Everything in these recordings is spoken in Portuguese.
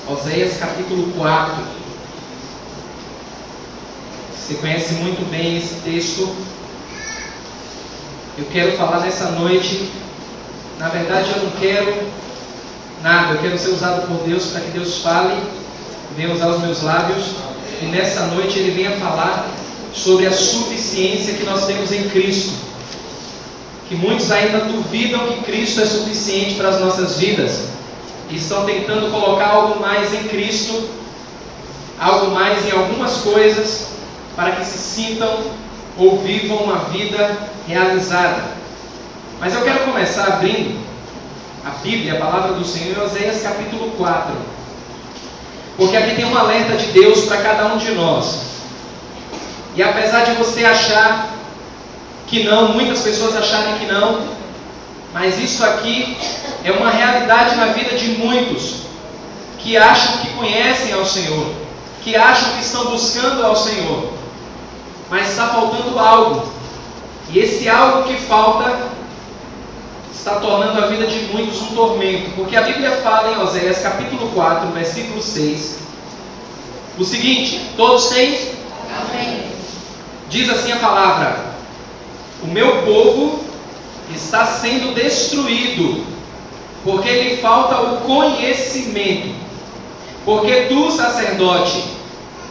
Oséias capítulo 4. Você conhece muito bem esse texto. Eu quero falar nessa noite. Na verdade, eu não quero nada. Eu quero ser usado por Deus para que Deus fale, venha usar os meus lábios. E nessa noite Ele venha falar sobre a suficiência que nós temos em Cristo. Que muitos ainda duvidam que Cristo é suficiente para as nossas vidas. E estão tentando colocar algo mais em Cristo, algo mais em algumas coisas, para que se sintam ou vivam uma vida realizada. Mas eu quero começar abrindo a Bíblia, a palavra do Senhor, em Oséias capítulo 4. Porque aqui tem um alerta de Deus para cada um de nós. E apesar de você achar que não, muitas pessoas acharem que não, mas isso aqui é uma realidade na vida de muitos que acham que conhecem ao Senhor, que acham que estão buscando ao Senhor, mas está faltando algo. E esse algo que falta está tornando a vida de muitos um tormento. Porque a Bíblia fala em Oséias capítulo 4, versículo 6, o seguinte: todos têm? Amém. Diz assim a palavra: o meu povo está sendo destruído, porque lhe falta o conhecimento. Porque tu, sacerdote,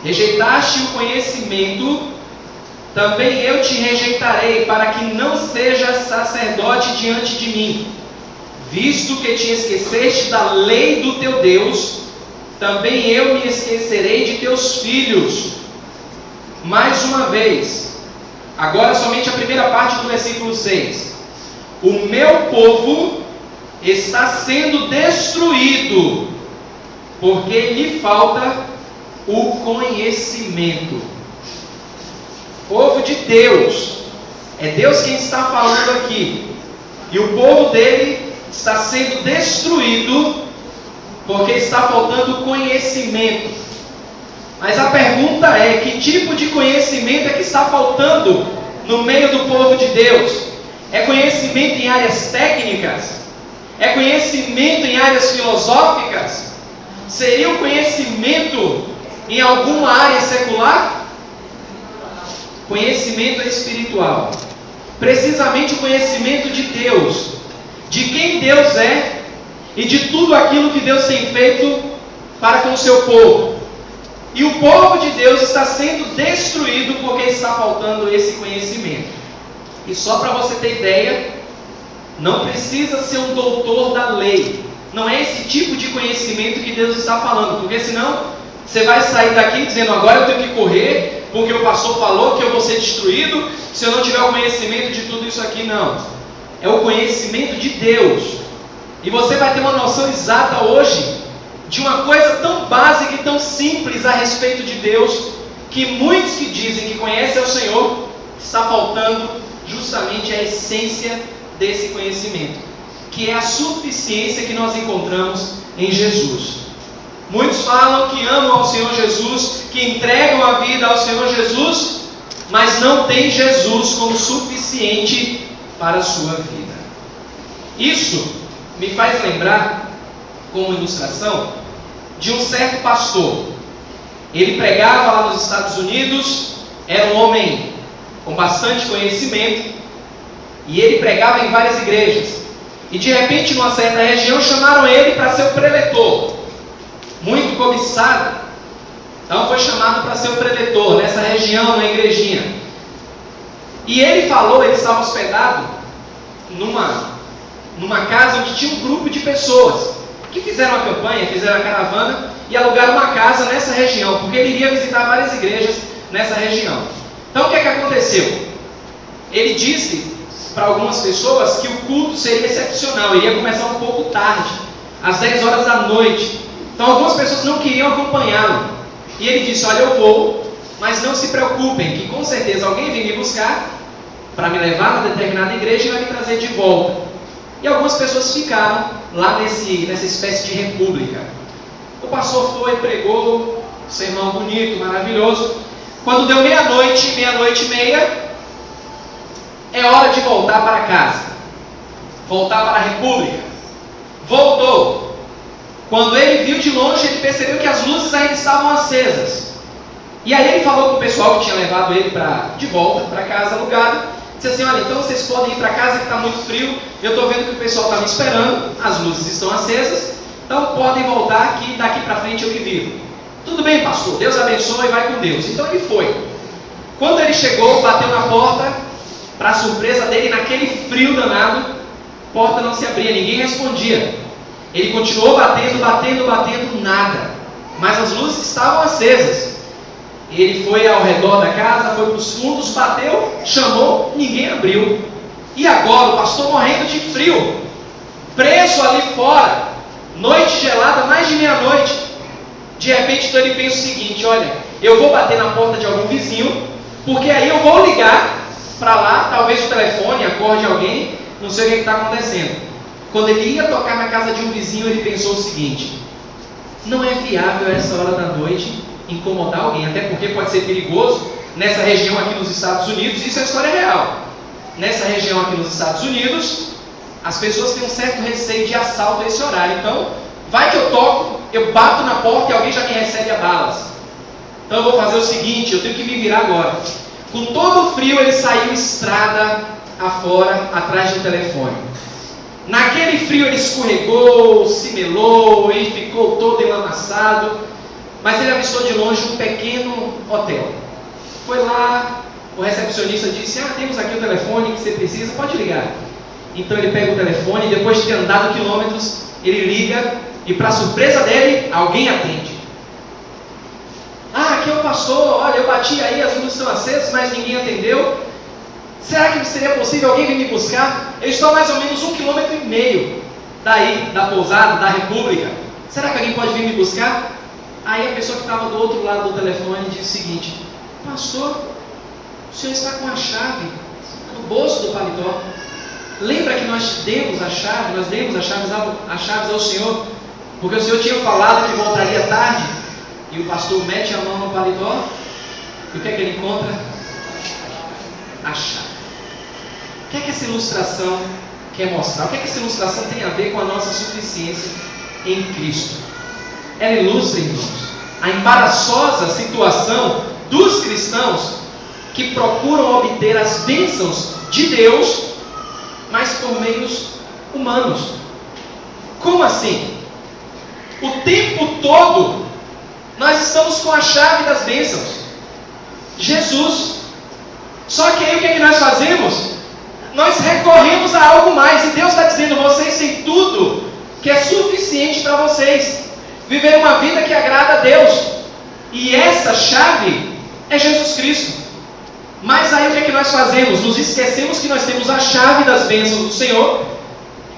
rejeitaste o conhecimento, também eu te rejeitarei, para que não sejas sacerdote diante de mim. Visto que te esqueceste da lei do teu Deus, também eu me esquecerei de teus filhos. Mais uma vez, agora somente a primeira parte do versículo 6. O meu povo está sendo destruído, porque lhe falta o conhecimento. Povo de Deus, é Deus quem está falando aqui, e o povo dele está sendo destruído, porque está faltando conhecimento. Mas a pergunta é: que tipo de conhecimento é que está faltando no meio do povo de Deus? É conhecimento em áreas técnicas? É conhecimento em áreas filosóficas? Seria um conhecimento em alguma área secular? Conhecimento espiritual. Precisamente o conhecimento de Deus, de quem Deus é e de tudo aquilo que Deus tem feito para com o seu povo. E o povo de Deus está sendo destruído porque está faltando esse conhecimento. E só para você ter ideia, não precisa ser um doutor da lei. Não é esse tipo de conhecimento que Deus está falando, porque senão você vai sair daqui dizendo: agora eu tenho que correr, porque o pastor falou que eu vou ser destruído se eu não tiver o conhecimento de tudo isso aqui. Não, é o conhecimento de Deus. E você vai ter uma noção exata hoje de uma coisa tão básica e tão simples a respeito de Deus, que muitos que dizem que conhecem ao Senhor, está faltando justamente a essência desse conhecimento, que é a suficiência que nós encontramos em Jesus. Muitos falam que amam ao Senhor Jesus, que entregam a vida ao Senhor Jesus, mas não têm Jesus como suficiente para a sua vida. Isso me faz lembrar, como ilustração, de um certo pastor. Ele pregava lá nos Estados Unidos, era um homem com bastante conhecimento, e ele pregava em várias igrejas. E de repente, numa certa região, chamaram ele para ser o preletor. Muito cobiçado, então foi chamado para ser o preletor nessa região, na igrejinha. E ele falou, ele estava hospedado numa casa onde tinha um grupo de pessoas que fizeram a campanha, fizeram a caravana e alugaram uma casa nessa região, porque ele iria visitar várias igrejas nessa região. Então o que é que aconteceu? Ele disse para algumas pessoas que o culto seria excepcional, ele ia começar um pouco tarde, às 10 horas da noite. Então algumas pessoas não queriam acompanhá-lo. E ele disse: olha, eu vou, mas não se preocupem, que com certeza alguém vem me buscar para me levar a determinada igreja e vai me trazer de volta. E algumas pessoas ficaram lá nessa espécie de república. O pastor foi, pregou, sermão bonito, maravilhoso. Quando deu meia-noite e meia, é hora de voltar para casa, voltar para a república. Voltou. Quando ele viu de longe, ele percebeu que as luzes ainda estavam acesas. E aí ele falou com o pessoal que tinha levado ele de volta para casa alugada. Disse assim: olha, então vocês podem ir para casa que está muito frio. Eu estou vendo que o pessoal está me esperando, as luzes estão acesas. Então podem voltar que daqui para frente eu me viro. Tudo bem, pastor, Deus abençoe e vai com Deus. Então ele foi. Quando ele chegou, bateu na porta, para surpresa dele, naquele frio danado, a porta não se abria, ninguém respondia. Ele continuou batendo, nada. Mas as luzes estavam acesas. Ele foi ao redor da casa, foi para os fundos, bateu, chamou, ninguém abriu. E agora o pastor morrendo de frio, preso ali fora, noite gelada, mais de meia-noite. De repente então ele pensa o seguinte: olha, eu vou bater na porta de algum vizinho, porque aí eu vou ligar para lá, talvez o telefone acorde alguém, não sei o que está acontecendo. Quando ele ia tocar na casa de um vizinho, ele pensou o seguinte: não é viável a essa hora da noite incomodar alguém, até porque pode ser perigoso nessa região aqui nos Estados Unidos. Isso é história real. Nessa região aqui nos Estados Unidos, as pessoas têm um certo receio de assalto a esse horário. Então, vai que eu toco, eu bato na porta e alguém já me recebe a balas. Então eu vou fazer o seguinte, eu tenho que me virar agora. Com todo o frio, ele saiu estrada afora, atrás do telefone. Naquele frio ele escorregou, se melou e ficou todo enlamaçado. Mas ele avistou de longe um pequeno hotel. Foi lá, o recepcionista disse: temos aqui o telefone que você precisa, pode ligar. Então ele pega o telefone, depois de ter andado quilômetros, ele liga e, para surpresa dele, alguém atende. Aqui é o pastor, olha, eu bati aí, as luzes estão acesas, mas ninguém atendeu. Será que seria possível alguém vir me buscar? Eu estou a mais ou menos 1,5 km daí, da pousada, da República. Será que alguém pode vir me buscar? Aí a pessoa que estava do outro lado do telefone disse o seguinte: pastor, o senhor está com a chave no bolso do paletó. Lembra que nós demos as chaves ao senhor, porque o senhor tinha falado que voltaria tarde. E o pastor mete a mão no paletó, e o que é que ele encontra? A chave. O que é que essa ilustração quer mostrar? O que é que essa ilustração tem a ver com a nossa suficiência em Cristo? Ela ilustra, irmãos, a embaraçosa situação dos cristãos que procuram obter as bênçãos de Deus, mas por meios humanos. Como assim? O tempo todo nós estamos com a chave das bênçãos, Jesus. Só que aí o que é que nós fazemos? Nós recorremos a algo mais, e Deus está dizendo: vocês têm tudo que é suficiente para vocês viver uma vida que agrada a Deus, e essa chave é Jesus Cristo. Mas aí o que é que nós fazemos? Nos esquecemos que nós temos a chave das bênçãos do Senhor,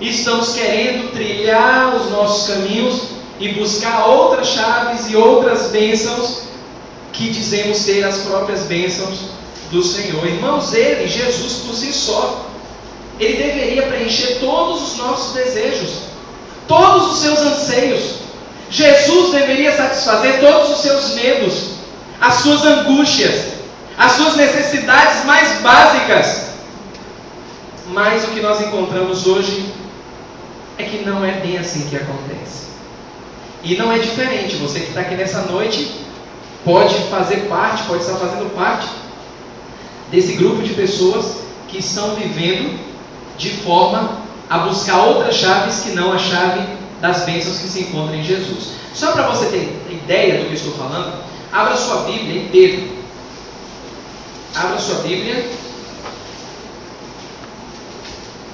e estamos querendo trilhar os nossos caminhos e buscar outras chaves e outras bênçãos que dizemos ser as próprias bênçãos do Senhor. Irmãos, Ele, Jesus por si só, Ele deveria preencher todos os nossos desejos, todos os seus anseios. Jesus deveria satisfazer todos os seus medos, as suas angústias, as suas necessidades mais básicas. Mas o que nós encontramos hoje é que não é bem assim que acontece. E não é diferente. Você que está aqui nessa noite pode fazer parte, pode estar fazendo parte desse grupo de pessoas que estão vivendo de forma a buscar outras chaves que não a chave das bênçãos que se encontram em Jesus. Só para você ter ideia do que eu estou falando, abra sua Bíblia em Pedro. Abra sua Bíblia.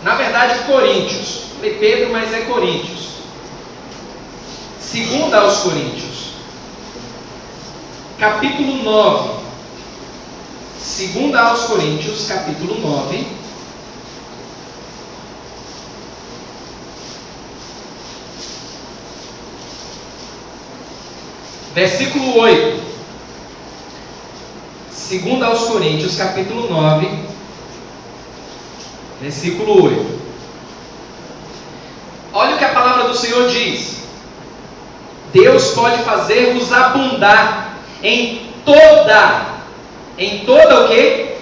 Na verdade, Coríntios. Falei Pedro, mas é Coríntios. 2 aos Coríntios, capítulo 9. 2 aos Coríntios, capítulo 9. Versículo 8. 2 aos Coríntios, capítulo 9, versículo 8. Olha o que a palavra do Senhor diz: Deus pode fazer-vos abundar em toda o quê?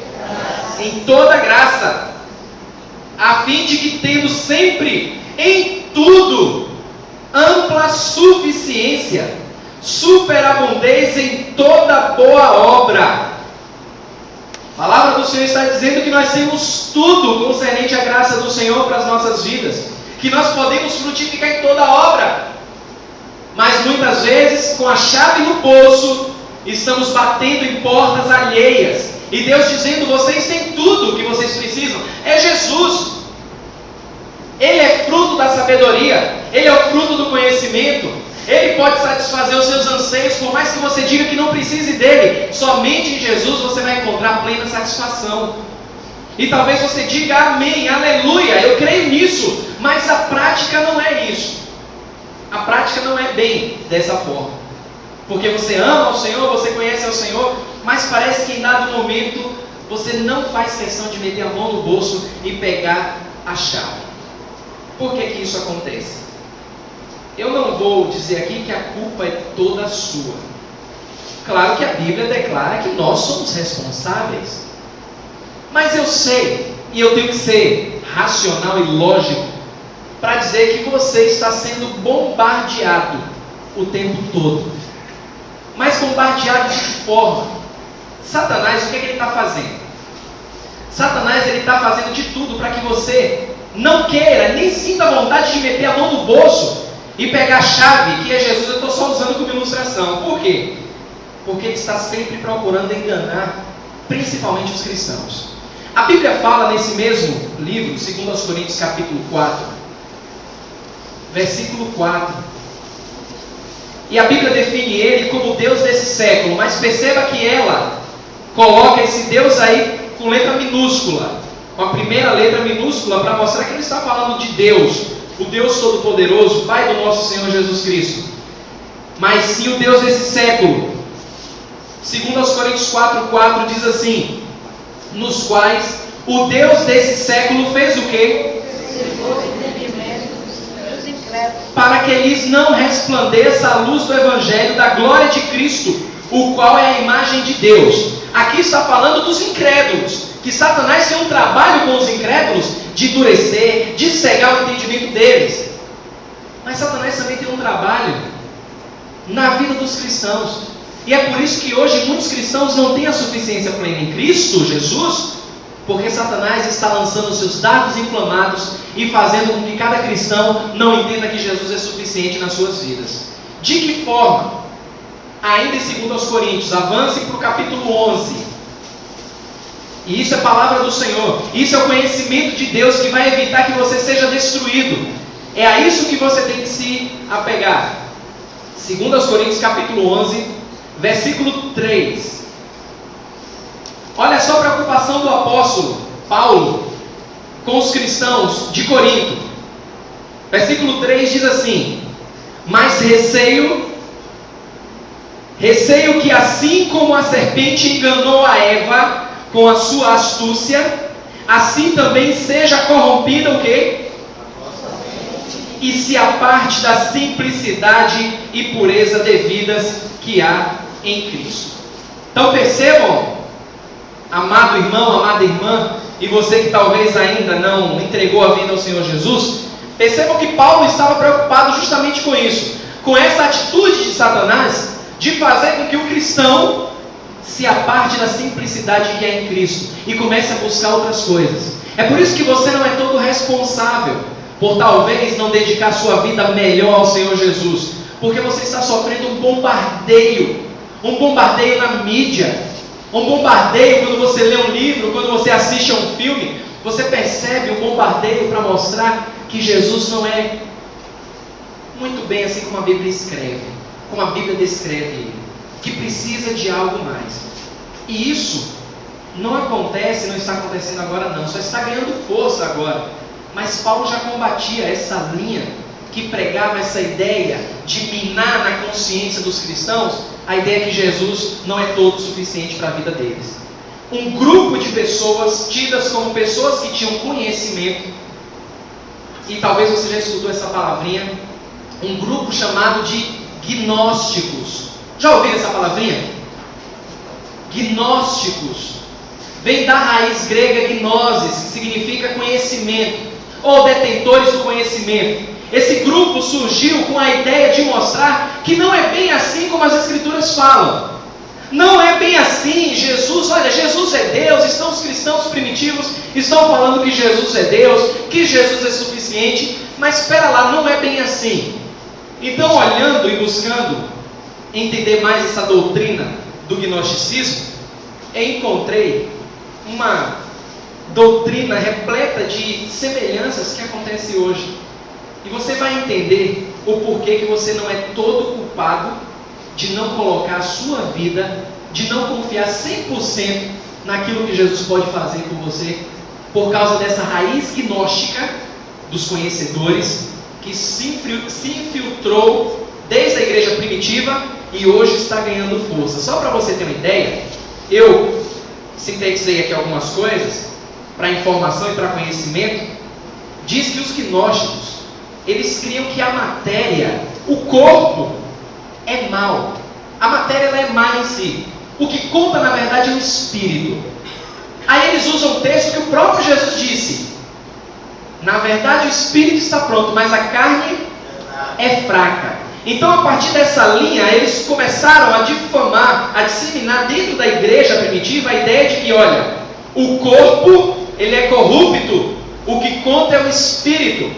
Em toda graça, a fim de que, tendo sempre em tudo ampla suficiência nós temos tudo concernente à graça do Senhor para as nossas vidas, que nós podemos frutificar em toda obra, mas muitas vezes, com a chave no poço, estamos batendo em portas alheias, e Deus dizendo: vocês têm tudo o que vocês precisam, é Jesus. Ele é fruto da sabedoria, Ele é o fruto do conhecimento, Ele pode satisfazer os seus anseios, por mais que você diga que não precise dele. Somente em Jesus você vai encontrar plena satisfação. E talvez você diga amém, aleluia, eu creio nisso, mas a prática não é isso. A prática não é bem dessa forma, porque você ama ao Senhor, você conhece ao Senhor, mas parece que em dado momento você não faz questão de meter a mão no bolso e pegar a chave. Por que isso acontece? Eu não vou dizer aqui que a culpa é toda sua. Claro que a Bíblia declara que nós somos responsáveis, mas eu sei, e eu tenho que ser racional e lógico para dizer que você está sendo bombardeado o tempo todo. Mas bombardeado de que forma? Satanás, o que ele está fazendo? Satanás, ele está fazendo de tudo para que você não queira, nem sinta vontade de meter a mão no bolso e pegar a chave, que é Jesus. Eu estou só usando como ilustração. Por quê? Porque ele está sempre procurando enganar, principalmente os cristãos. A Bíblia fala nesse mesmo livro, 2 Coríntios capítulo 4, versículo 4. E a Bíblia define ele como Deus desse século, mas perceba que ela coloca esse Deus aí com letra minúscula, com a primeira letra minúscula, para mostrar que ele está falando de Deus, o Deus Todo-Poderoso, Pai do nosso Senhor Jesus Cristo, mas sim o Deus desse século. 2 Coríntios 4,4 diz assim: nos quais o Deus desse século fez o quê? Para que lhes não resplandeça a luz do Evangelho da glória de Cristo, o qual é a imagem de Deus. Aqui está falando dos incrédulos, que Satanás tem um trabalho com os incrédulos de endurecer, de cegar o entendimento deles. Mas Satanás também tem um trabalho na vida dos cristãos. E é por isso que hoje muitos cristãos não têm a suficiência plena em Cristo Jesus, porque Satanás está lançando os seus dardos inflamados e fazendo com que cada cristão não entenda que Jesus é suficiente nas suas vidas. De que forma? Ainda em 2 Coríntios, avance para o capítulo 11. E isso é palavra do Senhor. Isso é o conhecimento de Deus que vai evitar que você seja destruído. É a isso que você tem que se apegar. 2 Coríntios capítulo 11, versículo 3. Olha só a preocupação do apóstolo Paulo com os cristãos de Corinto. Versículo 3 diz assim: mas receio que assim como a serpente enganou a Eva com a sua astúcia, assim também seja corrompida o quê? E se aparte da simplicidade e pureza devidas que há em Cristo. Então percebam, amado irmão, amada irmã, e você que talvez ainda não entregou a vida ao Senhor Jesus, percebam que Paulo estava preocupado justamente com isso, com essa atitude de Satanás de fazer com que o cristão se aparte da simplicidade que é em Cristo e comece a buscar outras coisas. É por isso que você não é todo responsável por talvez não dedicar sua vida melhor ao Senhor Jesus, porque você está sofrendo um bombardeio na mídia, um bombardeio quando você lê um livro, quando você assiste a um filme. Você percebe um bombardeio para mostrar que Jesus não é muito bem assim como a Bíblia escreve, como a Bíblia descreve ele, que precisa de algo mais. E isso não acontece, não está acontecendo agora não, só está ganhando força agora. Mas Paulo já combatia essa linha que pregava essa ideia de minar na consciência dos cristãos a ideia que Jesus não é todo suficiente para a vida deles. Um grupo de pessoas tidas como pessoas que tinham conhecimento, e talvez você já escutou essa palavrinha, um grupo chamado de gnósticos. Já ouviram essa palavrinha? Gnósticos vem da raiz grega gnosis, que significa conhecimento, ou detentores do conhecimento. Esse grupo surgiu com a ideia de mostrar que não é bem assim como as Escrituras falam. Não é bem assim. Jesus, olha, Jesus é Deus. Estão os cristãos primitivos, estão falando que Jesus é Deus, que Jesus é suficiente. Mas espera lá, não é bem assim. Então, olhando e buscando entender mais essa doutrina do gnosticismo, eu encontrei uma doutrina repleta de semelhanças que acontece hoje. E você vai entender o porquê que você não é todo culpado de não colocar a sua vida, de não confiar 100% naquilo que Jesus pode fazer por você, por causa dessa raiz gnóstica dos conhecedores, que se infiltrou desde a igreja primitiva e hoje está ganhando força. Só para você ter uma ideia, eu sintetizei aqui algumas coisas, para informação e para conhecimento. Diz que os gnósticos, eles criam que a matéria, o corpo, é mal. A matéria ela é má em si. O que conta na verdade é o espírito. Aí eles usam um texto que o próprio Jesus disse: na verdade o espírito está pronto, mas a carne é fraca. Então, a partir dessa linha, eles começaram a difamar, a disseminar dentro da igreja primitiva a ideia de que, olha, o corpo ele é corrupto, o que conta é o espírito.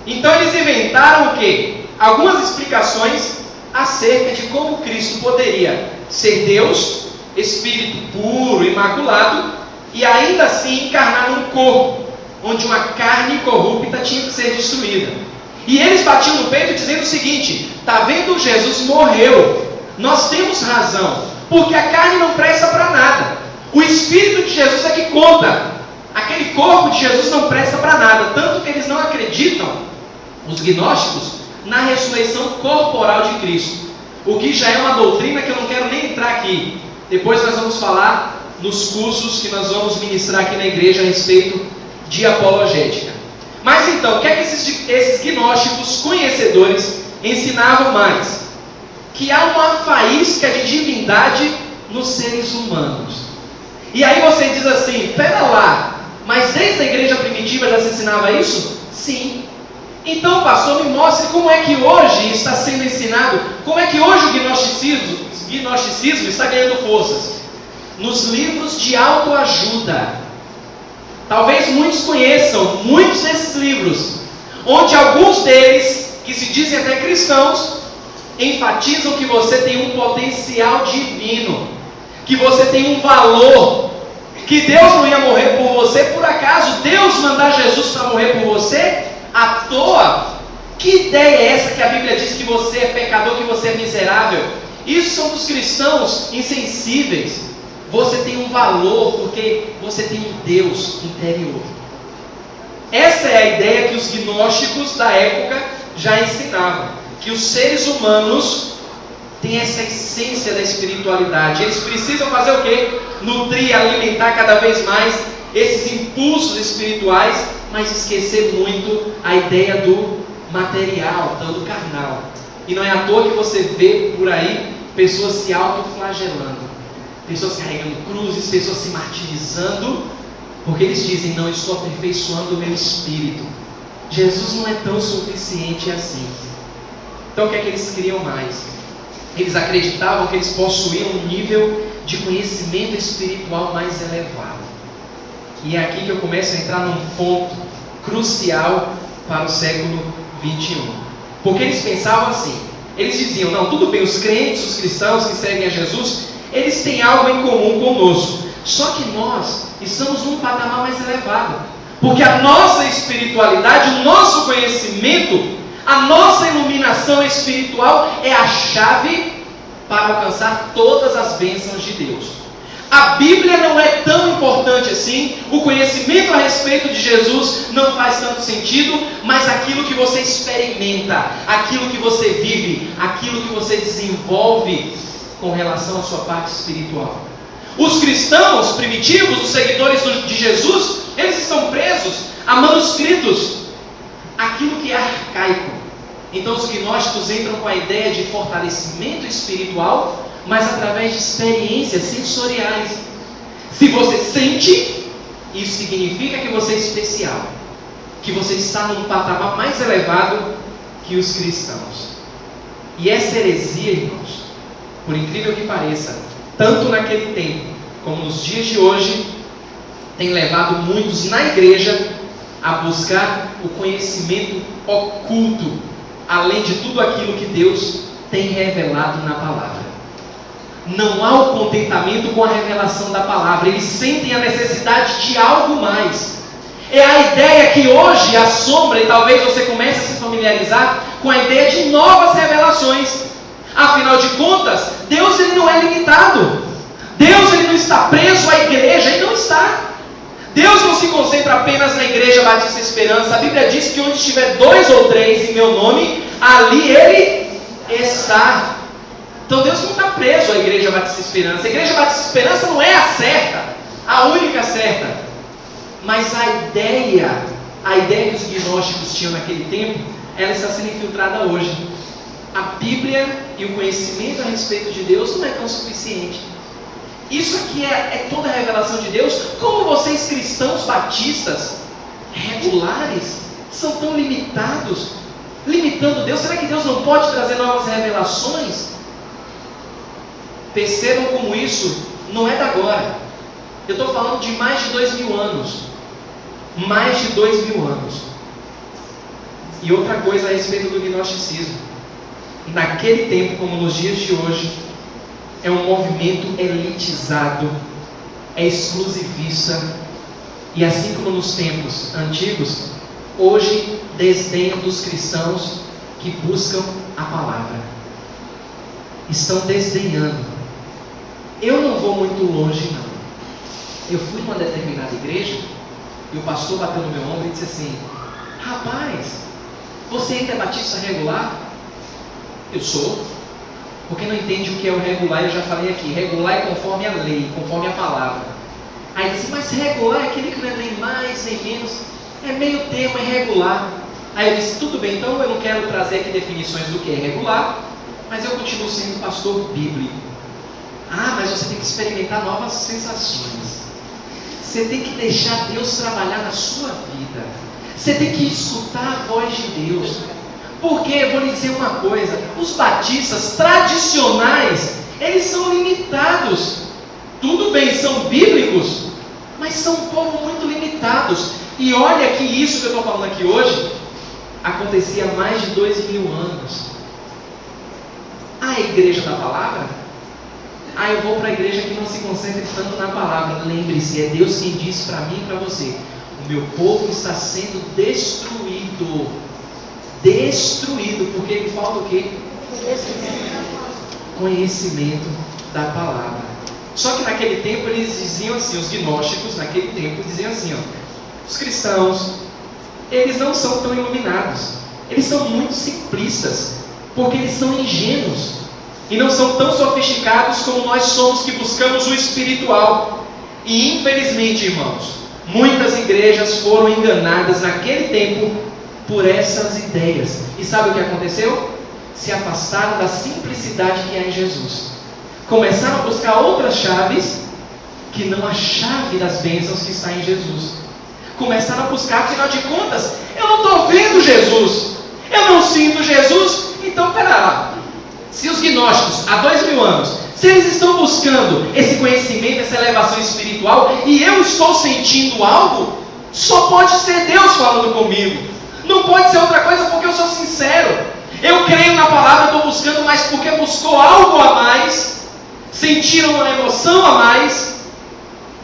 Então eles inventaram o quê? Algumas explicações acerca de como Cristo poderia ser Deus, espírito puro, imaculado, e ainda assim encarnar num corpo, onde uma carne corrupta tinha que ser destruída. E eles batiam no peito dizendo o seguinte: está vendo, Jesus morreu, nós temos razão, porque a carne não presta para nada, o espírito de Jesus é que conta, aquele corpo de Jesus não presta para nada. Tanto que eles não acreditam, os gnósticos, na ressurreição corporal de Cristo, o que já é uma doutrina que eu não quero nem entrar aqui. Depois nós vamos falar nos cursos que nós vamos ministrar aqui na igreja a respeito de apologética. Mas então, o que é que esses gnósticos conhecedores ensinavam mais? Que há uma faísca de divindade nos seres humanos. E aí você diz assim: pera lá, mas desde a igreja primitiva já se ensinava isso? Sim. Então, pastor, me mostre como é que hoje está sendo ensinado, como é que hoje o gnosticismo está ganhando forças. Nos livros de autoajuda. Talvez muitos conheçam muitos desses livros, onde alguns deles, que se dizem até cristãos, enfatizam que você tem um potencial divino, que você tem um valor, que Deus não ia morrer por você por acaso. Deus mandar Jesus para morrer por você à toa? Que ideia é essa que a Bíblia diz que você é pecador, que você é miserável? Isso são dos cristãos insensíveis. Você tem um valor porque você tem um Deus interior. Essa é a ideia que os gnósticos da época já ensinavam, que os seres humanos têm essa essência da espiritualidade. Eles precisam fazer o quê? Nutrir, alimentar cada vez mais esses impulsos espirituais, mas esquecer muito a ideia do material, do carnal. E não é à toa que você vê por aí pessoas se autoflagelando, pessoas carregando cruzes, pessoas se martirizando, porque eles dizem: não, eu estou aperfeiçoando o meu espírito. Jesus não é tão suficiente assim. Então o que é que eles criam mais? Eles acreditavam que eles possuíam um nível de conhecimento espiritual mais elevado. E é aqui que eu começo a entrar num ponto crucial para o século 21. Porque eles pensavam assim, eles diziam: não, tudo bem, os crentes, os cristãos que seguem a Jesus, eles têm algo em comum conosco, só que nós estamos num patamar mais elevado, porque a nossa espiritualidade, o nosso conhecimento, a nossa iluminação espiritual é a chave para alcançar todas as bênçãos de Deus. A Bíblia não é tão importante assim, o conhecimento a respeito de Jesus não faz tanto sentido, mas aquilo que você experimenta, aquilo que você vive, aquilo que você desenvolve com relação à sua parte espiritual. Os cristãos primitivos, os seguidores de Jesus, eles estão presos a manuscritos, aquilo que é arcaico. Então os gnósticos entram com a ideia de fortalecimento espiritual, mas através de experiências sensoriais. Se você sente, isso significa que você é especial, que você está num patamar mais elevado que os cristãos. E essa heresia, irmãos, por incrível que pareça, tanto naquele tempo como nos dias de hoje, tem levado muitos na igreja a buscar o conhecimento oculto, além de tudo aquilo que Deus tem revelado na palavra. Não há o contentamento com a revelação da palavra, eles sentem a necessidade de algo mais. É a ideia que hoje assombra, e talvez você comece a se familiarizar com a ideia de novas revelações. Afinal de contas, Deus ele não é limitado. Deus ele não está preso à igreja, ele não está. Deus não se concentra apenas na Igreja Batista Esperança. A Bíblia diz que onde estiver 2 ou 3 em meu nome, ali ele está. Então Deus não está preso à Igreja Batista Esperança. A Igreja Batista Esperança não é a certa, a única certa. Mas a ideia que os gnósticos tinham naquele tempo, ela está sendo infiltrada hoje. A Bíblia e o conhecimento a respeito de Deus não é tão suficiente. Isso aqui é toda a revelação de Deus. Como vocês cristãos batistas, regulares, são tão limitados, limitando Deus? Será que Deus não pode trazer novas revelações? Percebam como isso não é da agora. Eu estou falando de mais de 2000 anos. Mais de 2000 anos. E outra coisa a respeito do gnosticismo. Naquele tempo, como nos dias de hoje, é um movimento elitizado, é exclusivista, e assim como nos tempos antigos, hoje desdenham dos cristãos que buscam a palavra. Estão desdenhando. Eu não vou muito longe, não. Eu fui numa determinada igreja e o pastor bateu no meu ombro e disse assim: rapaz, você ainda é batista regular? Eu sou. Porque não entende o que é o regular, eu já falei aqui. Regular é conforme a lei, conforme a palavra. Aí disse: mas regular é aquele que não é nem mais nem menos, é meio termo, é regular. Aí eu disse: tudo bem, então eu não quero trazer aqui definições do que é regular, mas eu continuo sendo pastor bíblico. Ah, mas você tem que experimentar novas sensações. Você tem que deixar Deus trabalhar na sua vida. Você tem que escutar a voz de Deus. Porque, eu vou lhe dizer uma coisa, os batistas tradicionais, eles são limitados. Tudo bem, são bíblicos, mas são um povo muito limitados. E olha que isso que eu estou falando aqui hoje, acontecia há mais de 2000 anos. A igreja da palavra? Ah, eu vou para a igreja que não se concentre tanto na palavra. Lembre-se, é Deus quem disse para mim e para você: o meu povo está sendo destruído. Destruído, porque lhe falta o quê? Conhecimento da palavra. Só que naquele tempo eles diziam assim, os gnósticos naquele tempo diziam assim, os cristãos, eles não são tão iluminados, eles são muito simplistas, porque eles são ingênuos, e não são tão sofisticados como nós somos que buscamos o espiritual. E infelizmente, irmãos, muitas igrejas foram enganadas naquele tempo por essas ideias. E sabe o que aconteceu? Se afastaram da simplicidade que há em Jesus. Começaram a buscar outras chaves que não a chave das bênçãos que está em Jesus. Começaram a buscar, afinal de contas, eu não estou vendo Jesus, eu não sinto Jesus. Então, pera lá. Se os gnósticos, há 2000 anos, se eles estão buscando esse conhecimento, essa elevação espiritual, e eu estou sentindo algo, só pode ser Deus falando comigo. Não pode ser outra coisa, porque eu sou sincero. Eu creio na palavra, estou buscando, mas porque buscou algo a mais, sentiram uma emoção a mais,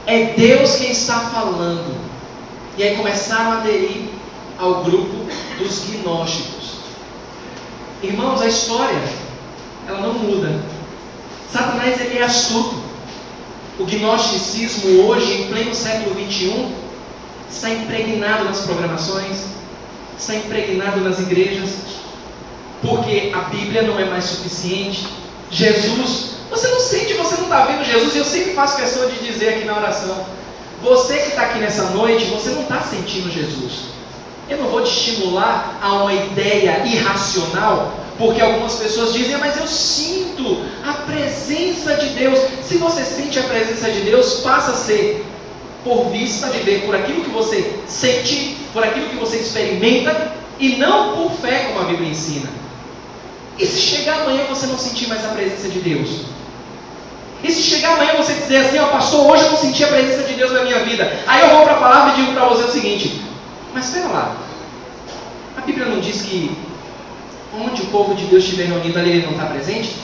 é Deus quem está falando. E aí começaram a aderir ao grupo dos gnósticos. Irmãos, a história, ela não muda. Satanás, ele é astuto. O gnosticismo hoje, em pleno século XXI, está impregnado nas programações, está impregnado nas igrejas, porque a Bíblia não é mais suficiente. Jesus, você não sente, você não está vendo Jesus. E eu sempre faço questão de dizer aqui na oração: você que está aqui nessa noite, você não está sentindo Jesus. Eu não vou te estimular a uma ideia irracional, porque algumas pessoas dizem: mas eu sinto a presença de Deus. Se você sente a presença de Deus, passa a ser por vista de ver, por aquilo que você sente, por aquilo que você experimenta, e não por fé, como a Bíblia ensina. E se chegar amanhã você não sentir mais a presença de Deus? E se chegar amanhã você dizer assim, ó pastor, hoje eu não senti a presença de Deus na minha vida. Aí eu vou para a palavra e digo para você o seguinte, mas espera lá, a Bíblia não diz que onde o povo de Deus estiver reunido ali ele não está presente?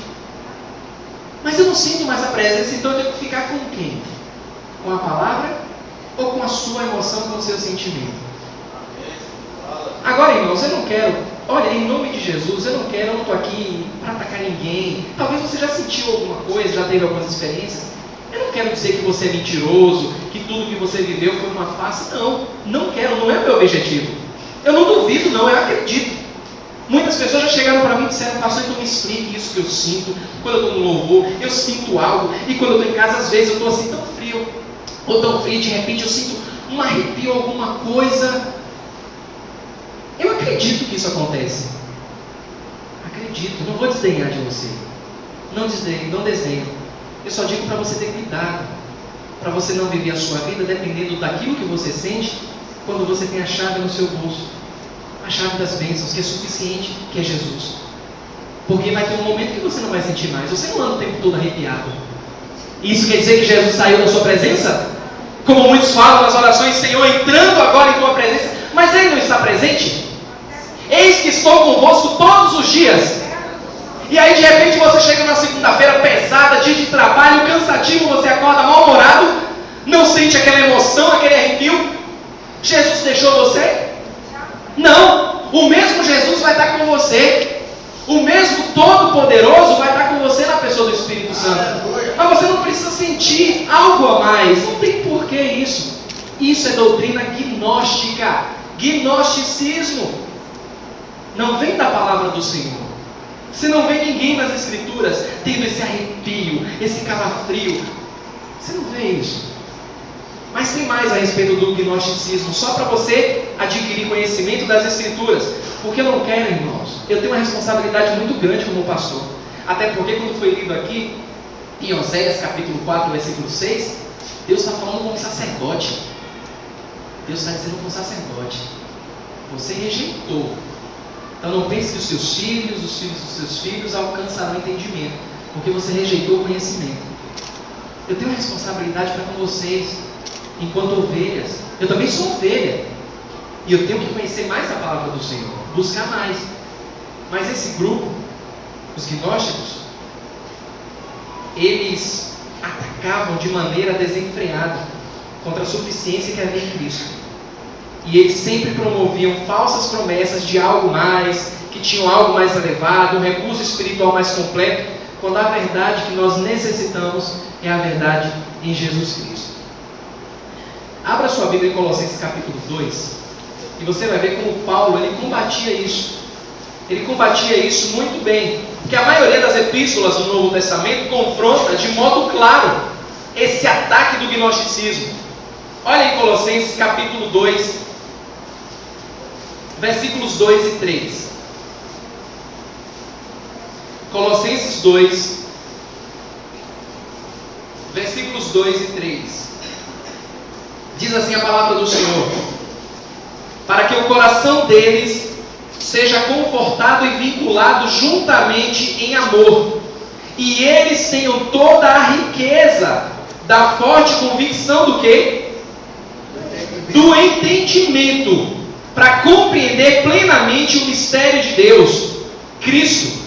Mas eu não sinto mais a presença, então eu tenho que ficar com quem? Com a palavra ou com a sua emoção, com o seu sentimento? Agora, irmãos, eu não quero, olha, em nome de Jesus, eu não estou aqui para atacar ninguém. Talvez você já sentiu alguma coisa, já teve algumas experiências. Eu não quero dizer que você é mentiroso, que tudo que você viveu foi uma farsa. Não quero, não é o meu objetivo. Eu não duvido, não, eu acredito. Muitas pessoas já chegaram para mim e disseram, pastor, então me explique isso que eu sinto. Quando eu estou no louvor, eu sinto algo. E quando eu estou em casa, às vezes eu estou assim tão frio, ou tão frio, de repente eu sinto um arrepio, alguma coisa. Eu acredito que isso acontece. Acredito, não vou desdenhar de você. Não desdenho. Eu só digo para você ter cuidado. Para você não viver a sua vida dependendo daquilo que você sente quando você tem a chave no seu bolso. A chave das bênçãos, que é suficiente, que é Jesus. Porque vai ter um momento que você não vai sentir mais. Você não anda o tempo todo arrepiado. Isso quer dizer que Jesus saiu da sua presença? Como muitos falam nas orações, Senhor, entrando agora em tua presença. Mas Ele não está presente? Eis que estou convosco todos os dias. E aí de repente você chega na segunda-feira pesada, dia de trabalho, cansativo, você acorda mal-humorado, não sente aquela emoção, aquele arrepio. Jesus deixou você? Não, o mesmo Jesus vai estar com você. O mesmo Todo-Poderoso vai estar com você na pessoa do Espírito Santo. Mas você não precisa sentir algo a mais. Não tem porquê isso. Isso é doutrina gnóstica. Gnosticismo. Não vem da palavra do Senhor. Você não vê ninguém nas Escrituras tendo esse arrepio, esse calafrio. Você não vê isso. Mas tem mais a respeito do gnosticismo, só para você adquirir conhecimento das Escrituras. Porque eu não quero, irmãos, eu tenho uma responsabilidade muito grande como pastor. Até porque quando foi lido aqui, em Oséias capítulo 4, versículo 6, Deus está falando como sacerdote. Deus está dizendo como sacerdote. Você rejeitou. Então não pense que os seus filhos, os filhos dos seus filhos alcançarão entendimento. Porque você rejeitou o conhecimento. Eu tenho uma responsabilidade para com vocês, enquanto ovelhas. Eu também sou ovelha. E eu tenho que conhecer mais a palavra do Senhor. Buscar mais. Mas esse grupo, os gnósticos, eles atacavam de maneira desenfreada contra a suficiência que havia em Cristo. E eles sempre promoviam falsas promessas de algo mais, que tinham algo mais elevado, um recurso espiritual mais completo, quando a verdade que nós necessitamos é a verdade em Jesus Cristo. Abra sua Bíblia em Colossenses capítulo 2, e você vai ver como Paulo ele combatia isso. Ele combatia isso muito bem, porque a maioria das epístolas do Novo Testamento confronta de modo claro esse ataque do gnosticismo. Olha em Colossenses capítulo 2, versículos 2 e 3. Colossenses 2, versículos 2 e 3. Diz assim a palavra do Senhor: para que o coração deles seja confortado e vinculado juntamente em amor, e eles tenham toda a riqueza da forte convicção do quê? Do entendimento, para compreender plenamente o mistério de Deus, Cristo.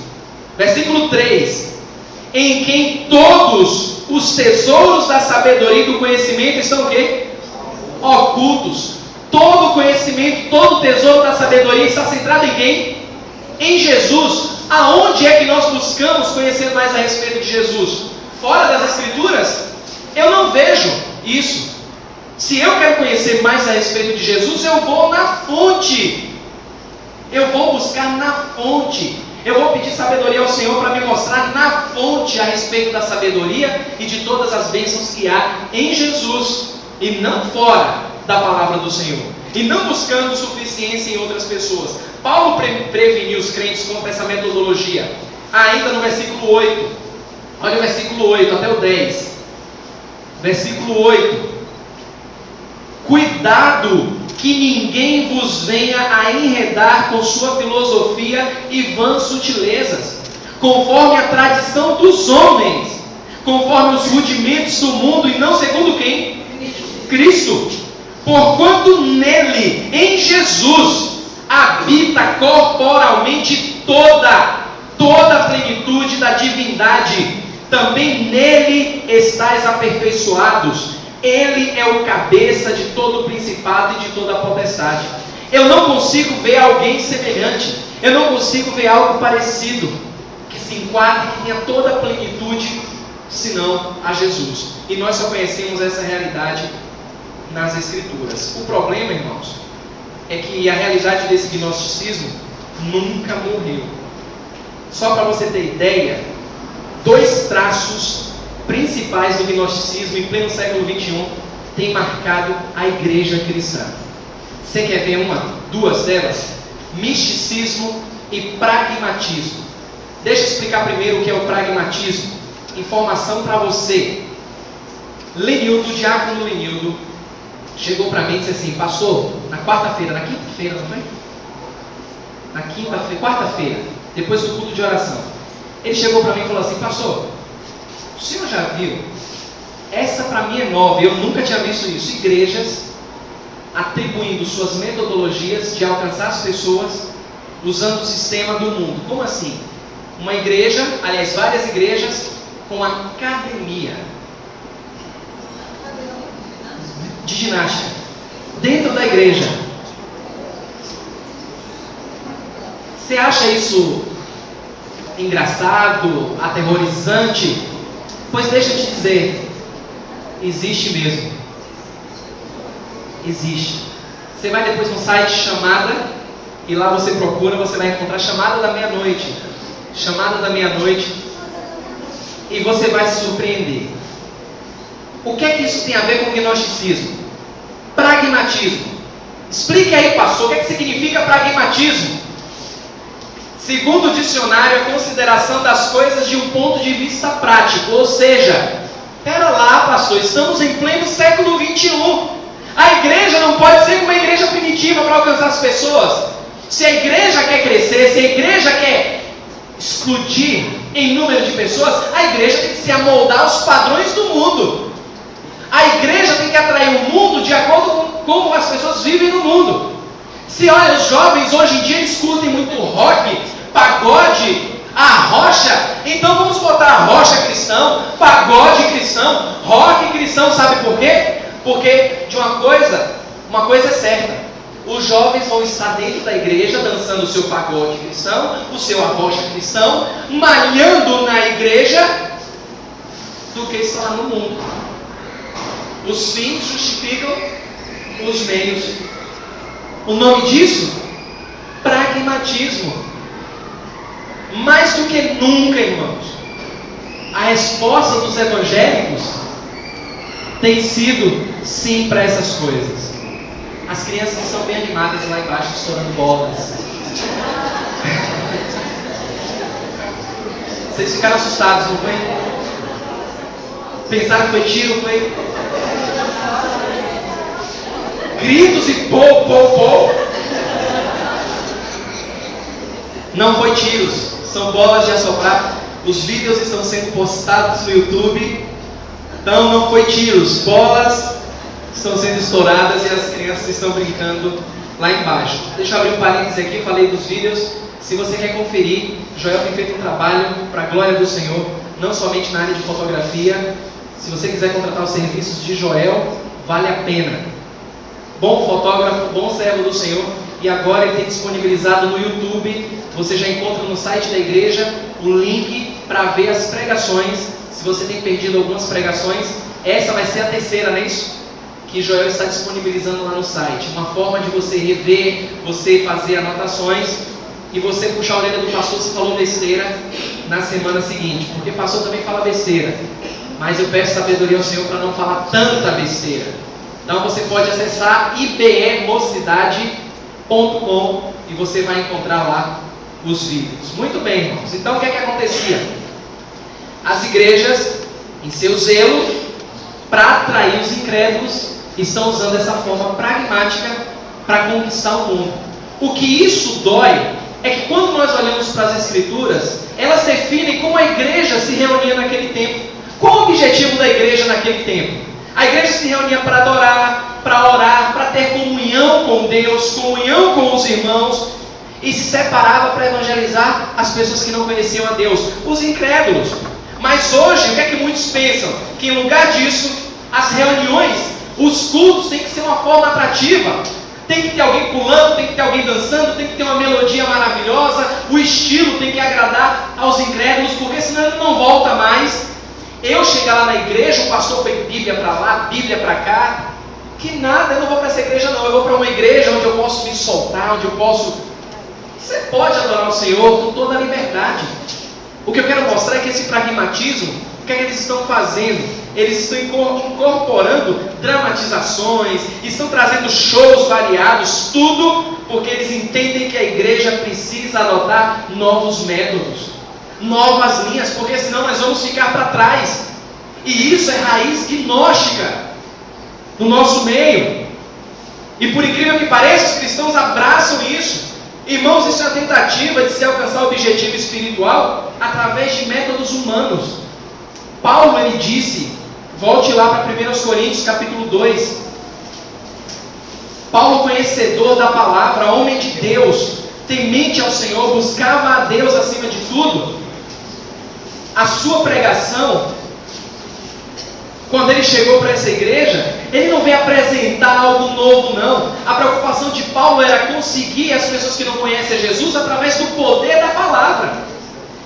Versículo 3: em quem todos os tesouros da sabedoria e do conhecimento estão o quê? Ocultos. Todo o conhecimento, todo o tesouro da sabedoria está centrado em quem? Em Jesus. Aonde é que nós buscamos conhecer mais a respeito de Jesus? Fora das Escrituras? Eu não vejo isso. Se eu quero conhecer mais a respeito de Jesus, eu vou na fonte. Eu vou buscar na fonte. Eu vou pedir sabedoria ao Senhor para me mostrar na fonte a respeito da sabedoria e de todas as bênçãos que há em Jesus, e não fora da palavra do Senhor, e não buscando suficiência em outras pessoas. Paulo preveniu os crentes contra essa metodologia, ainda no versículo 8. Olha o versículo 8 até o 10. Versículo 8: cuidado que ninguém vos venha a enredar com sua filosofia e vãs sutilezas, conforme a tradição dos homens, conforme os rudimentos do mundo e não segundo quem? Cristo. Porquanto nele, em Jesus, habita corporalmente toda a plenitude da divindade. Também nele estáis aperfeiçoados. Ele é o cabeça de todo o principado e de toda a potestade. Eu não consigo ver alguém semelhante. Eu não consigo ver algo parecido, que se enquadre, que tenha toda a plenitude, senão a Jesus. E nós só conhecemos essa realidade nas Escrituras. O problema, irmãos, é que a realidade desse gnosticismo nunca morreu. Só para você ter ideia, 2 traços principais do gnosticismo em pleno século XXI têm marcado a igreja cristã. Você quer ver duas delas? Misticismo e pragmatismo. Deixa eu explicar primeiro o que é o pragmatismo. Informação para você. Lenildo, diácono Lenildo, chegou para mim e disse assim: pastor, na quinta-feira, não foi? Quarta-feira, depois do culto de oração, ele chegou para mim e falou assim: pastor, o senhor já viu? Essa para mim é nova, eu nunca tinha visto isso. Igrejas atribuindo suas metodologias de alcançar as pessoas usando o sistema do mundo. Como assim? Uma igreja, aliás, várias igrejas com academia de ginástica dentro da igreja. Você acha isso engraçado, aterrorizante? Pois deixa eu te dizer, existe mesmo. Existe. Você vai depois no site Chamada e lá você procura, você vai encontrar Chamada da Meia-Noite. Chamada da Meia-Noite. E você vai se surpreender. O que é que isso tem a ver com gnosticismo? Pragmatismo. Explique aí, pastor, o que é que significa pragmatismo? Segundo o dicionário, a consideração das coisas de um ponto de vista prático. Ou seja, pera lá, pastor, estamos em pleno século XXI. A igreja não pode ser uma igreja primitiva para alcançar as pessoas. Se a igreja quer crescer, se a igreja quer explodir em número de pessoas, a igreja tem que se amoldar aos padrões do mundo. A igreja tem que atrair o mundo de acordo com como as pessoas vivem no mundo. Se olha, os jovens hoje em dia eles curtem muito rock, pagode, a rocha, então vamos botar a rocha cristão, pagode cristão, rock cristão. Sabe por quê? Porque de uma coisa é certa: os jovens vão estar dentro da igreja dançando o seu pagode cristão, o seu arrocha cristão, malhando na igreja, do que estão lá no mundo. Os fins justificam os meios. O nome disso? Pragmatismo. Mais do que nunca, irmãos, a resposta dos evangélicos tem sido sim para essas coisas. As crianças estão bem animadas lá embaixo, estourando bolas. Vocês ficaram assustados, não foi? Pensaram que foi tiro, foi? Gritos e pô. Não foi tiros, são bolas de assoprar. Os vídeos estão sendo postados no YouTube. Então não foi tiros, bolas estão sendo estouradas e as crianças estão brincando lá embaixo. Deixa eu abrir um parênteses aqui, eu falei dos vídeos. Se você quer conferir, Joel tem feito um trabalho para a glória do Senhor, não somente na área de fotografia. Se você quiser contratar os serviços de Joel, vale a pena. Bom fotógrafo, bom servo do Senhor. E agora ele tem disponibilizado no YouTube. Você já encontra no site da igreja o link para ver as pregações. Se você tem perdido algumas pregações, essa vai ser a terceira, não é isso? Que Joel está disponibilizando lá no site. Uma forma de você rever, você fazer anotações e você puxar a orelha do pastor se falou besteira na semana seguinte. Porque o pastor também fala besteira. Mas eu peço sabedoria ao Senhor para não falar tanta besteira. Então você pode acessar ibemocidade.com e você vai encontrar lá os vídeos. Muito bem, irmãos. Então o que é que acontecia? As igrejas, em seu zelo para atrair os incrédulos, estão usando essa forma pragmática para conquistar o mundo. O que isso dói é que quando nós olhamos para as Escrituras, elas definem como a igreja se reunia naquele tempo. Qual o objetivo da igreja naquele tempo? A igreja se reunia para adorar, para orar, para ter comunhão com Deus, comunhão com os irmãos, e se separava para evangelizar as pessoas que não conheciam a Deus, os incrédulos. Mas hoje, o que é que muitos pensam? Que em lugar disso, as reuniões, os cultos têm que ser uma forma atrativa. Tem que ter alguém pulando, tem que ter alguém dançando, tem que ter uma melodia maravilhosa, o estilo tem que agradar aos incrédulos, porque senão ele não volta mais. Eu chegar lá na igreja, o pastor foi Bíblia para lá, Bíblia para cá, que nada, eu não vou para essa igreja não, eu vou para uma igreja onde eu posso me soltar, onde eu posso... Você pode adorar o Senhor com toda a liberdade. O que eu quero mostrar é que esse pragmatismo, o que é que eles estão fazendo? Eles estão incorporando dramatizações, estão trazendo shows variados, tudo porque eles entendem que a igreja precisa adotar novos métodos, novas linhas, porque senão nós vamos ficar para trás. E isso é raiz gnóstica no nosso meio. E por incrível que pareça, os cristãos abraçam isso. Irmãos, isso é a tentativa de se alcançar o objetivo espiritual através de métodos humanos. Paulo, ele disse, volte lá para 1 Coríntios capítulo 2. Paulo, conhecedor da palavra, homem de Deus, temente ao Senhor, buscava a Deus acima de tudo. A sua pregação, quando ele chegou para essa igreja, ele não veio apresentar algo novo, não. A preocupação de Paulo era conseguir as pessoas que não conhecem Jesus através do poder da palavra.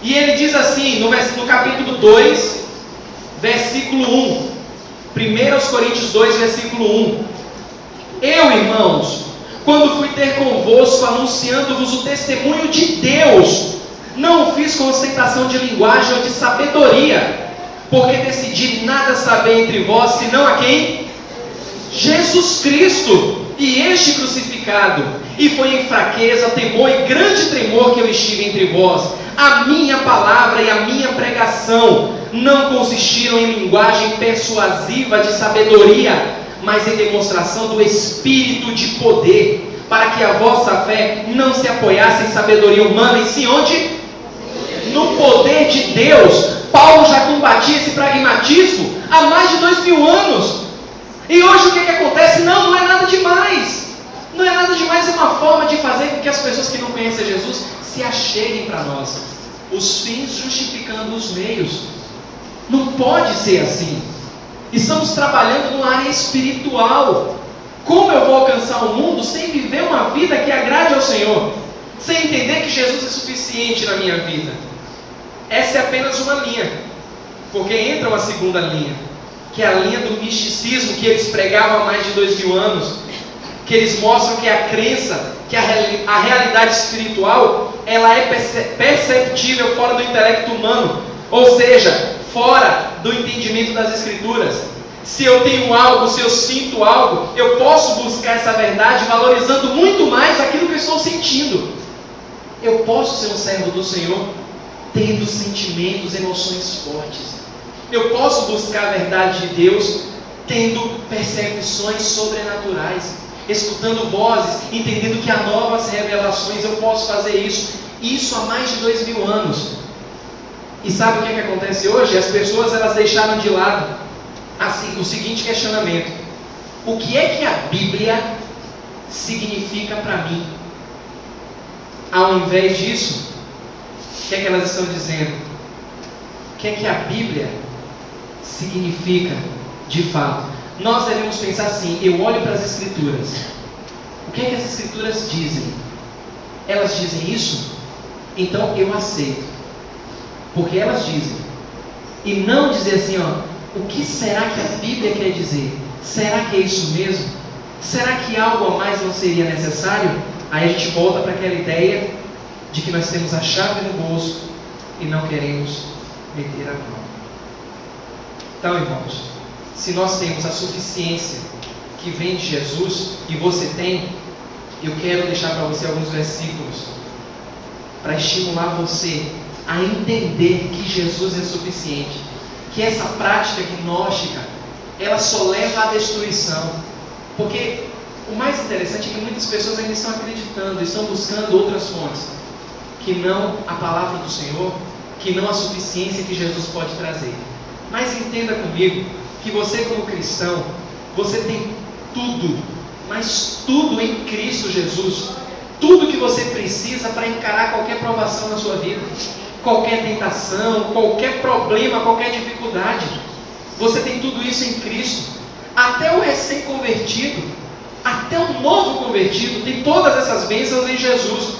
E ele diz assim, no capítulo 2, versículo 1. 1 Coríntios 2, versículo 1. Eu, irmãos, quando fui ter convosco, anunciando-vos o testemunho de Deus, não fiz com ostentação de linguagem ou de sabedoria, porque decidi nada saber entre vós, senão a quem? Jesus Cristo, e este crucificado. E foi em fraqueza, temor e grande tremor que eu estive entre vós. A minha palavra e a minha pregação não consistiram em linguagem persuasiva de sabedoria, mas em demonstração do Espírito de poder, para que a vossa fé não se apoiasse em sabedoria humana, e sim onde? No poder de Deus. Paulo já combatia esse pragmatismo há mais de 2000 anos. E hoje o que acontece? Não é nada demais. Não é nada demais, é uma forma de fazer com que as pessoas que não conhecem Jesus se acheguem para nós. Os fins justificando os meios. Não pode ser assim. Estamos trabalhando numa área espiritual. Como eu vou alcançar o mundo sem viver uma vida que agrade ao Senhor? Sem entender que Jesus é suficiente na minha vida? Essa é apenas uma linha. Porque entra uma segunda linha, que é a linha do misticismo que eles pregavam há mais de 2000 anos. Que eles mostram que a crença, que a realidade espiritual, ela é perceptível fora do intelecto humano. Ou seja, fora do entendimento das Escrituras. Se eu tenho algo, se eu sinto algo, eu posso buscar essa verdade valorizando muito mais aquilo que eu estou sentindo. Eu posso ser um servo do Senhor tendo sentimentos, emoções fortes. Eu posso buscar a verdade de Deus tendo percepções sobrenaturais, escutando vozes, entendendo que há novas revelações. Eu posso fazer isso há mais de 2000 anos. E sabe o que acontece hoje? As pessoas, elas deixaram de lado assim, o seguinte questionamento: o que é que a Bíblia significa para mim? Ao invés disso, o que é que elas estão dizendo? O que é que a Bíblia significa de fato? Nós devemos pensar assim: eu olho para as Escrituras, o que é que as Escrituras dizem? Elas dizem isso? Então eu aceito, porque elas dizem. E não dizer assim, o que será que a Bíblia quer dizer? Será que é isso mesmo? Será que algo a mais não seria necessário? Aí a gente volta para aquela ideia de que nós temos a chave no bolso e não queremos meter a mão. Então, irmãos, se nós temos a suficiência que vem de Jesus, e você tem, eu quero deixar para você alguns versículos para estimular você a entender que Jesus é suficiente, que essa prática gnóstica, ela só leva à destruição. Porque o mais interessante é que muitas pessoas ainda estão acreditando, estão buscando outras fontes, que não a palavra do Senhor, que não a suficiência que Jesus pode trazer. Mas entenda comigo que você, como cristão, você tem tudo, mas tudo em Cristo Jesus. Tudo que você precisa para encarar qualquer provação na sua vida, qualquer tentação, qualquer problema, qualquer dificuldade. Você tem tudo isso em Cristo. Até o recém-convertido, até o novo convertido, tem todas essas bênçãos em Jesus.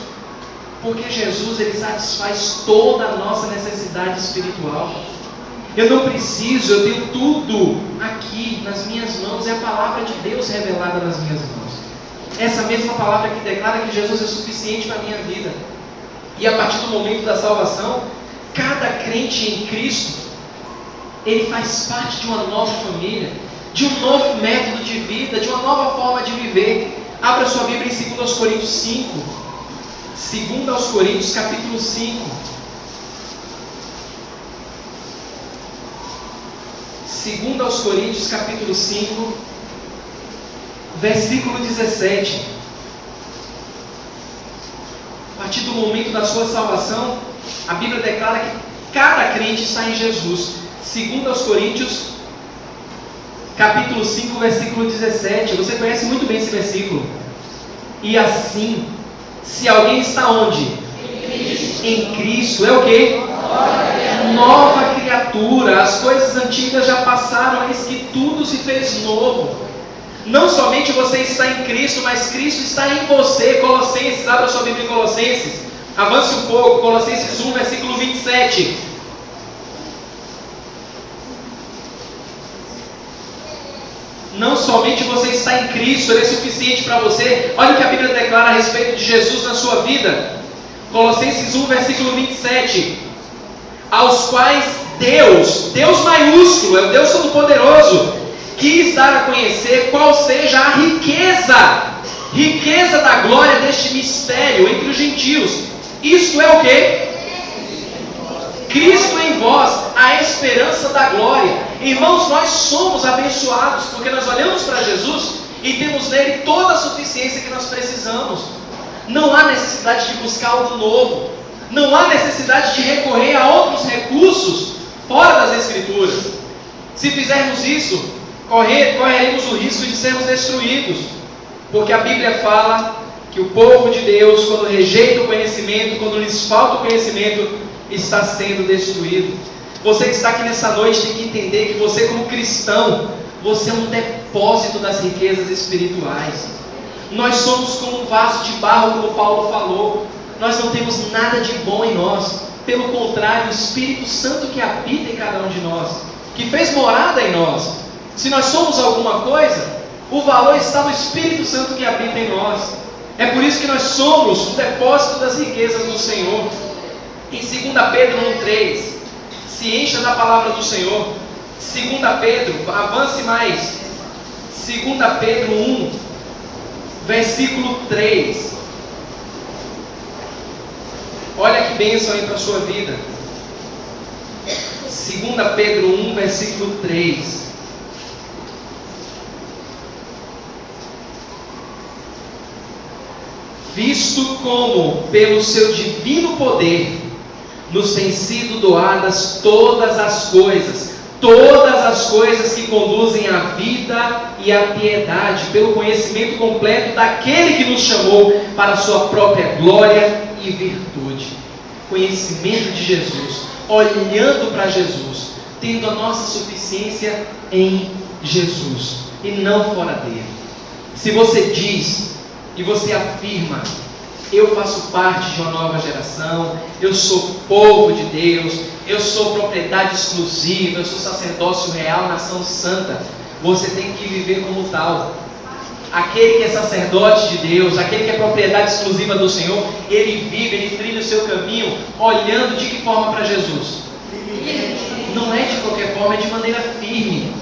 Porque Jesus, Ele satisfaz toda a nossa necessidade espiritual. Eu não preciso, eu tenho tudo aqui nas minhas mãos. É a palavra de Deus revelada nas minhas mãos. Essa mesma palavra que declara que Jesus é suficiente para a minha vida. E a partir do momento da salvação, cada crente em Cristo, ele faz parte de uma nova família, de um novo método de vida, de uma nova forma de viver. Abra sua Bíblia em 2 Coríntios 5. 2 Coríntios capítulo 5. 2 Coríntios capítulo 5, versículo 17. A partir do momento da sua salvação, a Bíblia declara que cada crente está em Jesus. 2 Coríntios capítulo 5, versículo 17. Você conhece muito bem esse versículo. E assim, se alguém está onde? Em Cristo. É o quê? Nova criatura. As coisas antigas já passaram, eis que tudo se fez novo. Não somente você está em Cristo, mas Cristo está em você. Colossenses, abra sua Bíblia em Colossenses. Avance um pouco, Colossenses 1, versículo 27. Não somente você está em Cristo, Ele é suficiente para você. Olha o que a Bíblia declara a respeito de Jesus na sua vida. Colossenses 1, versículo 27. Aos quais Deus maiúsculo, é o Deus Todo-Poderoso, quis dar a conhecer qual seja a riqueza da glória deste mistério entre os gentios. Isto é o quê? Cristo em vós, a esperança da glória. Irmãos, nós somos abençoados porque nós olhamos para Jesus e temos nele toda a suficiência que nós precisamos. Não há necessidade de buscar algo novo. Não há necessidade de recorrer a outros recursos fora das Escrituras. Se fizermos isso, correremos o risco de sermos destruídos. Porque a Bíblia fala que o povo de Deus, quando rejeita o conhecimento, quando lhes falta o conhecimento, está sendo destruído. Você que está aqui nessa noite tem que entender que você, como cristão, você é um depósito das riquezas espirituais. Nós somos como um vaso de barro, como Paulo falou. Nós não temos nada de bom em nós. Pelo contrário, o Espírito Santo que habita em cada um de nós, que fez morada em nós. Se nós somos alguma coisa, o valor está no Espírito Santo que habita em nós. É por isso que nós somos o depósito das riquezas do Senhor. Em 2 Pedro 1,3, se encha da palavra do Senhor. 2 Pedro, avance mais. 2 Pedro 1, versículo 3. Olha que bênção aí para a sua vida. 2 Pedro 1, versículo 3. Visto como, pelo seu divino poder, nos têm sido doadas todas as coisas que conduzem à vida e à piedade, pelo conhecimento completo daquele que nos chamou para a sua própria glória e virtude. Conhecimento de Jesus, olhando para Jesus, tendo a nossa suficiência em Jesus e não fora dele. Se você diz e você afirma: eu faço parte de uma nova geração, eu sou povo de Deus, eu sou propriedade exclusiva, eu sou sacerdócio real, nação santa, você tem que viver como tal. Aquele que é sacerdote de Deus, aquele que é propriedade exclusiva do Senhor, ele vive, ele trilha o seu caminho, olhando de que forma para Jesus? Não é de qualquer forma, é de maneira firme.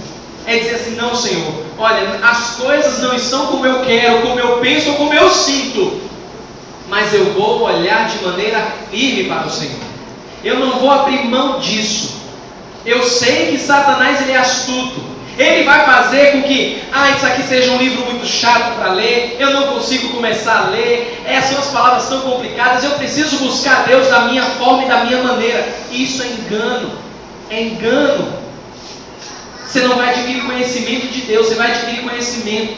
É dizer assim: não, Senhor, olha, as coisas não estão como eu quero, como eu penso ou como eu sinto, mas eu vou olhar de maneira firme para o Senhor. Eu não vou abrir mão disso. Eu sei que Satanás, ele é astuto. Ele vai fazer com que isso aqui seja um livro muito chato para ler, eu não consigo começar a ler, essas palavras são complicadas, eu preciso buscar Deus da minha forma e da minha maneira. Isso é engano. É engano. Você não vai adquirir conhecimento de Deus, você vai adquirir conhecimento.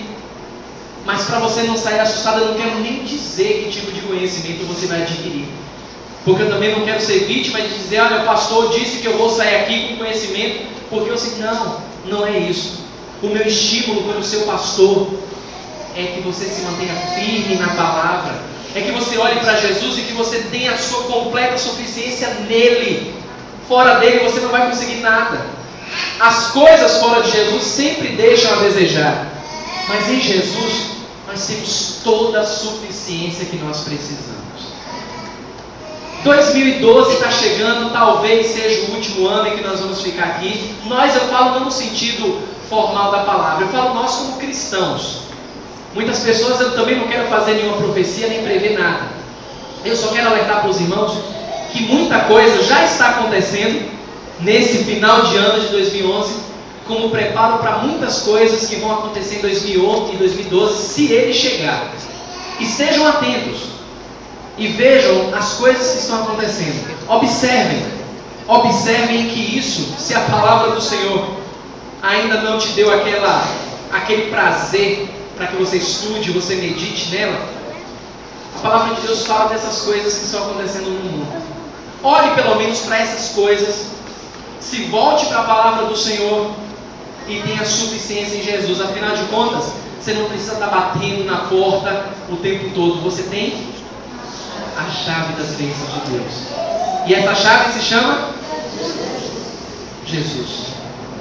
Mas para você não sair assustado, eu não quero nem dizer que tipo de conhecimento você vai adquirir. Porque eu também não quero ser vítima de dizer, olha, o pastor disse que eu vou sair aqui com conhecimento, porque eu sei, não é isso. O meu estímulo como seu pastor é que você se mantenha firme na palavra. É que você olhe para Jesus e que você tenha a sua completa suficiência nele. Fora dele você não vai conseguir nada. As coisas fora de Jesus sempre deixam a desejar. Mas em Jesus nós temos toda a suficiência que nós precisamos. 2012 está chegando, talvez seja o último ano em que nós vamos ficar aqui. Eu falo não no sentido formal da palavra, eu falo nós como cristãos. Muitas pessoas, eu também não quero fazer nenhuma profecia, nem prever nada. Eu só quero alertar para os irmãos que muita coisa já está acontecendo nesse final de ano de 2011, como preparo para muitas coisas que vão acontecer em 2011 e 2012, se ele chegar. E sejam atentos e vejam as coisas que estão acontecendo. Observem que isso, se a palavra do Senhor ainda não te deu aquele prazer para que você estude, você medite nela, a palavra de Deus fala dessas coisas que estão acontecendo no mundo. Olhe pelo menos para essas coisas, se volte para a palavra do Senhor e tenha suficiência em Jesus. Afinal de contas, você não precisa estar batendo na porta o tempo todo. Você tem a chave das bênçãos de Deus. E essa chave se chama Jesus.